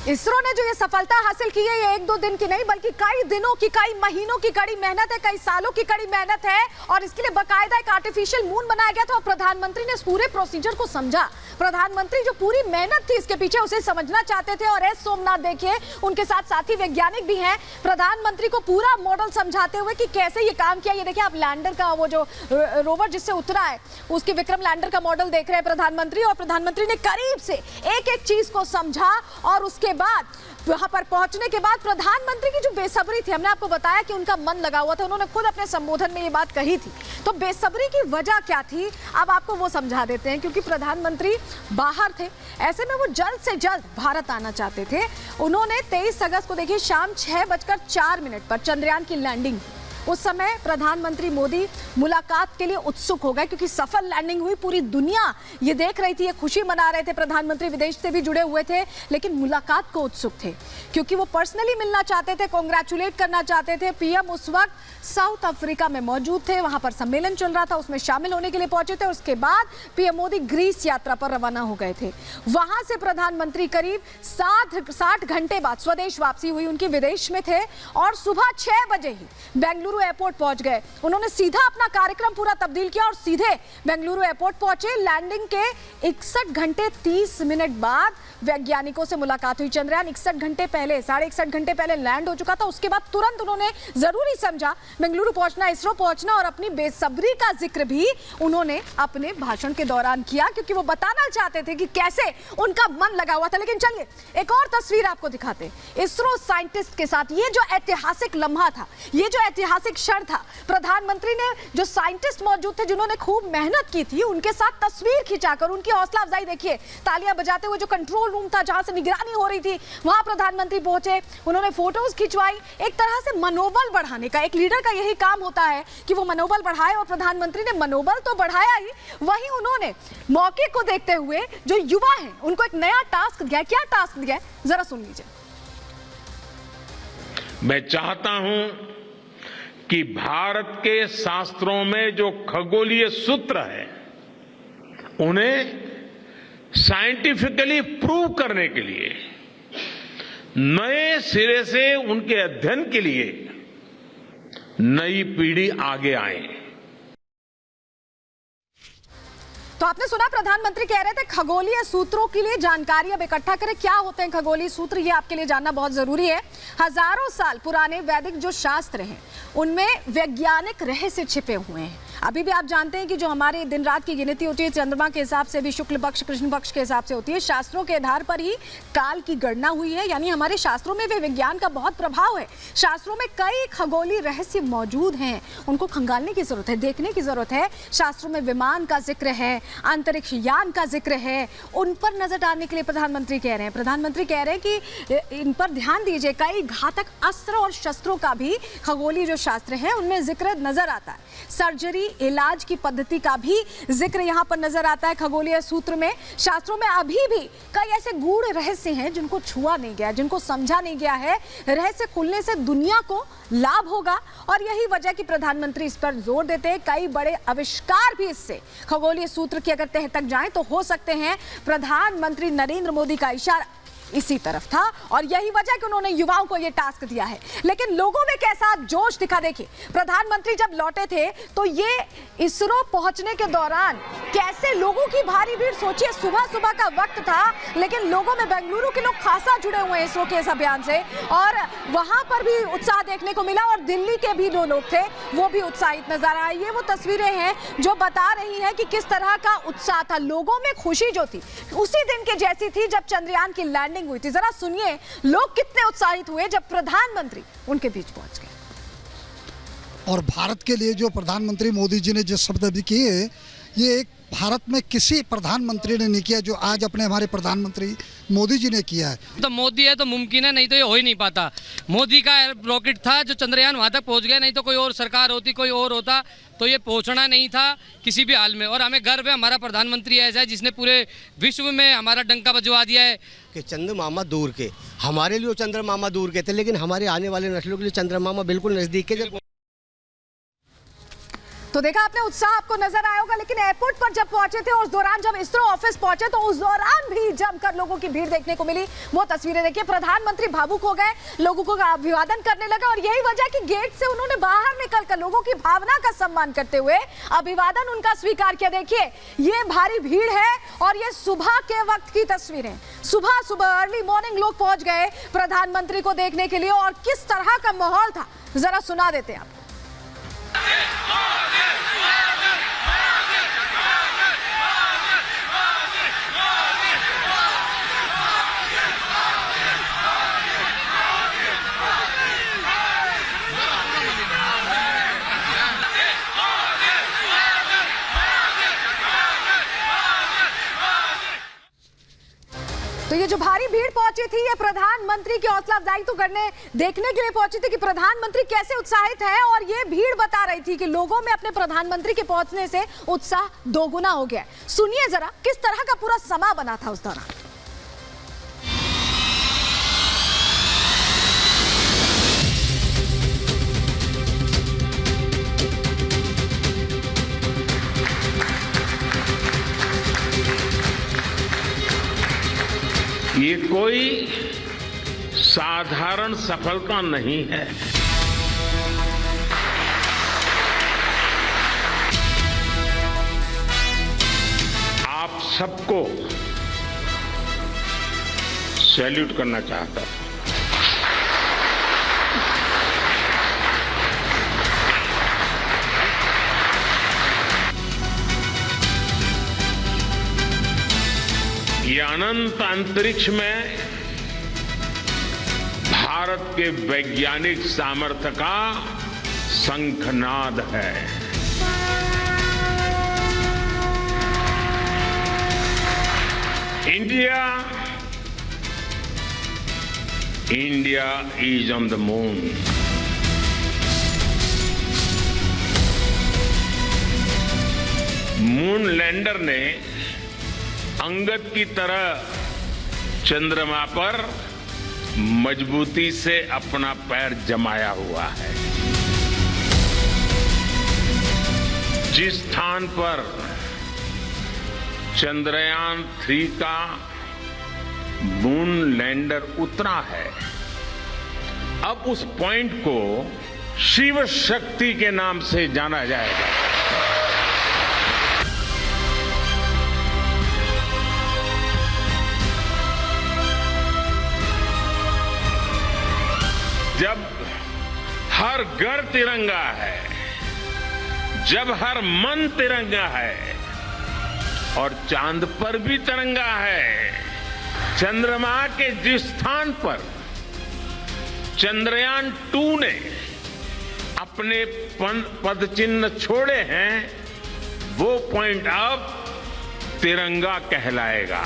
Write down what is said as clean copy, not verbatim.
इसरो ने जो ये सफलता हासिल की है, ये एक दो दिन की नहीं बल्कि कई दिनों की, कई महीनों की कड़ी मेहनत है, कई सालों की कड़ी मेहनत है। और इसके लिए बकायदा एक आर्टिफिशियल मून बनाया गया था और प्रधानमंत्री ने इस पूरे प्रोसीजर को समझा। प्रधानमंत्री जो पूरी मेहनत थी इसके पीछे, उसे समझना चाहते थे। और एस सोमनाथ देखिए, उनके साथ साथी वैज्ञानिक भी हैं, प्रधानमंत्री को पूरा मॉडल समझाते हुए कि कैसे ये काम किया। ये देखिए आप लैंडर का, वो जो रोवर जिससे उतरा है, उसके विक्रम लैंडर का मॉडल देख रहे हैं प्रधानमंत्री। और प्रधानमंत्री ने करीब से एक एक चीज को समझा और उसके बाद वहां पर पहुंचने के बाद प्रधानमंत्री की जो बेसब्री थी, हमने आपको बताया कि उनका मन लगा हुआ था, उन्होंने खुद अपने संबोधन में ये बात कही थी। तो बेसब्री की वजह क्या थी, अब आपको वो समझा देते हैं। क्योंकि प्रधानमंत्री बाहर थे, ऐसे में वो जल्द से जल्द भारत आना चाहते थे। उन्होंने 23 अगस्त को देखिए शाम 6:04 पर चंद्रयान की लैंडिंग, उस समय प्रधानमंत्री मोदी मुलाकात के लिए उत्सुक हो गए क्योंकि सफल लैंडिंग हुई। पूरी दुनिया ये देख रही थी, ये खुशी मना रहे थे। प्रधानमंत्री विदेश से भी जुड़े हुए थे, लेकिन मुलाकात को उत्सुक थे क्योंकि वो पर्सनली मिलना चाहते थे, कांग्रेचुलेट करना चाहते थे। पीएम उस वक्त साउथ अफ्रीका में मौजूद थे, वहां पर सम्मेलन चल रहा था, उसमें शामिल होने के लिए पहुंचे थे। उसके बाद पीएम मोदी ग्रीस यात्रा पर रवाना हो गए थे। वहां से प्रधानमंत्री करीब 60 घंटे बाद स्वदेश वापसी हुई उनकी, विदेश में थे और सुबह 6 बजे ही बेंगलुरु एयरपोर्ट पहुंच गए। उन्होंने सीधा अपना कार्यक्रम पूरा तब्दील किया और सीधे बेंगलुरु एयरपोर्ट पहुंचे। लैंडिंग के 61 घंटे 30 मिनट बाद वैज्ञानिकों से मुलाकात हुई। चंद्रयान 61 घंटे पहले, 61.5 घंटे पहले लैंड हो चुका था। उसके बाद तुरंत उन्होंने जरूरी समझा बेंगलुरु पहुंचना, इसरो पहुंचना, और अपनी बेसब्री का जिक्र भी उन्होंने अपने भाषण के दौरान किया क्योंकि वो बताना चाहते थे कि कैसे उनका मन लगा हुआ था। लेकिन चलिए एक और तस्वीर आपको दिखाते, इसरो साइंटिस्ट के साथ ये जो ऐतिहासिक लम्हा था, ये जो ऐतिहासिक क्षण था, प्रधानमंत्री ने जो साइंटिस्ट मौजूद थे जिन्होंने खूब मेहनत की थी, उनके साथ तस्वीर खिंचाकर उनकी हौसला अफजाई देखिए, तालियां बजाते हुए जो कंट्रोल रूम था जहां से निगरानी हो रही थी, वहां प्रधानमंत्री पहुंचे, उन्होंने फोटोज खिंचवाई। एक तरह से मनोबल बढ़ाने का, एक लीडर का यही काम होता है कि वो मनोबल बढ़ाए, और प्रधानमंत्री ने मनोबल तो बढ़ाया ही, वहीं उन्होंने मौके को देखते हुए जो युवा हैं उनको एक नया टास्क दिया। क्या टास्क दिया, जरा सुन लीजिए। मैं चाहता हूं कि भारत के शास्त्रों में जो खगोलीय सूत्र है उन्हें साइंटिफिकली प्रूव करने के लिए, नए सिरे से उनके अध्ययन के लिए नई पीढ़ी आगे आए। तो आपने सुना, प्रधानमंत्री कह रहे थे खगोलीय सूत्रों के लिए जानकारी अब इकट्ठा करें। क्या होते हैं खगोलीय सूत्र, ये आपके लिए जानना बहुत जरूरी है। हजारों साल पुराने वैदिक जो शास्त्र हैं उनमें वैज्ञानिक रहस्य छिपे हुए हैं। अभी भी आप जानते हैं कि जो हमारी दिन रात की गिनती होती है चंद्रमा के हिसाब से भी, शुक्ल पक्ष कृष्ण पक्ष के हिसाब से होती है। शास्त्रों के आधार पर ही काल की गणना हुई है, यानी हमारे शास्त्रों में भी विज्ञान का बहुत प्रभाव है। शास्त्रों में कई खगोलीय रहस्य मौजूद हैं, उनको खंगालने की जरूरत है, देखने की जरूरत है। शास्त्रों में विमान का जिक्र है, अंतरिक्ष यान का जिक्र है, उन पर नजर डालने के लिए प्रधानमंत्री कह रहे हैं। प्रधानमंत्री कह रहे हैं कि इन पर ध्यान दीजिए। कई घातक अस्त्र और शस्त्रों का भी खगोलीय जो शास्त्र है उनमें जिक्र नजर आता है। सर्जरी, इलाज की पद्धति का भी जिक्र यहां पर नजर आता है खगोलीय सूत्र में। शास्त्रों में अभी भी कई ऐसे गूढ़ रहस्य हैं जिनको छुआ नहीं गया, जिनको समझा नहीं गया है। रहस्य खुलने से दुनिया को लाभ होगा और यही वजह कि प्रधानमंत्री इस पर जोर देते हैं। कई बड़े आविष्कार भी इससे, खगोलीय सूत्र की अगर तह तक जाएं तो हो सकते हैं। प्रधानमंत्री नरेंद्र मोदी का इशारा इसी तरफ था और यही वजह कि उन्होंने युवाओं को यह टास्क दिया है। लेकिन लोगों में कैसा जोश दिखा, देखिए प्रधानमंत्री जब लौटे थे तो ये इसरो पहुंचने के दौरान कैसे लोगों की भारी भीड़, सोचिए सुबह सुबह का वक्त था, लेकिन लोगों में बेंगलुरु के लोग खासा जुड़े हुए हैं इसरो के इस अभियान से और वहां पर भी उत्साह देखने को मिला। और दिल्ली के भी जो लोग थे वो भी उत्साहित नजर आए। ये वो तस्वीरें हैं जो बता रही हैं कि किस तरह का उत्साह था। लोगों में खुशी जो थी उसी दिन के जैसी थी जब चंद्रयान की लैंडिंग हुई थी। जरा सुनिए लोग कितने उत्साहित हुए जब प्रधानमंत्री उनके बीच पहुंच गए। और भारत के लिए जो प्रधानमंत्री मोदी जी ने जिस शब्द अभी किए, ये एक भारत में किसी प्रधानमंत्री ने नहीं किया जो आज अपने हमारे प्रधानमंत्री मोदी जी ने किया है। तो मोदी है तो मुमकिन है, नहीं तो ये हो ही नहीं पाता। मोदी का रॉकेट था जो चंद्रयान वहां तक पहुंच गया, नहीं तो कोई और सरकार होती, कोई और होता तो ये पहुंचना नहीं था किसी भी हाल में। और हमें गर्व है हमारा प्रधानमंत्री ऐसा है जिसने पूरे विश्व में हमारा डंका बजवा दिया है कि चंद्रमामा दूर के, हमारे लिए चंद्रमामा दूर के थे, लेकिन हमारे आने वाले नस्लों के लिए चंद्रमामा बिल्कुल नजदीक के। तो देखा आपने, उत्साह आपको नजर आया होगा, लेकिन एयरपोर्ट पर जब पहुंचे थे और उस दौरान जब इसरो ऑफिस पहुंचे तो उस दौरान भी जमकर लोगों की भीड़ देखने को मिली। वो तस्वीरें देखिए, प्रधानमंत्री भावुक हो गए, लोगों को अभिवादन करने लगा और यही वजह कि गेट से उन्होंने बाहर निकलकर लोगों की भावना का सम्मान करते हुए अभिवादन उनका स्वीकार किया। देखिए ये भारी भीड़ है और ये सुबह के वक्त की तस्वीरें, सुबह सुबह अर्ली मॉर्निंग लोग पहुंच गए प्रधानमंत्री को देखने के लिए और किस तरह का माहौल था जरा सुना देते हैं आप। तो ये जो भारी भीड़ पहुंची थी ये प्रधानमंत्री की हौसला अफजाई तो करने देखने के लिए पहुंची थी कि प्रधानमंत्री कैसे उत्साहित है, और ये भीड़ बता रही थी कि लोगों में अपने प्रधानमंत्री के पहुंचने से उत्साह दोगुना हो गया। सुनिए जरा किस तरह का पूरा समा बना था उस दौरान। ये कोई साधारण सफलता नहीं है। आप सबको सैल्यूट करना चाहता हूं। ये अनंत अंतरिक्ष में भारत के वैज्ञानिक सामर्थ्य का शंखनाद है। India is on the moon. Moon lander ने अंगद की तरह चंद्रमा पर मजबूती से अपना पैर जमाया हुआ है। जिस स्थान पर चंद्रयान 3 का मून लैंडर उतरा है, अब उस पॉइंट को शिव शक्ति के नाम से जाना जाएगा। जब हर घर तिरंगा है, जब हर मन तिरंगा है और चांद पर भी तिरंगा है, चंद्रमा के जिस स्थान पर चंद्रयान 2 ने अपने पद चिन्ह छोड़े हैं, वो पॉइंट अब तिरंगा कहलाएगा।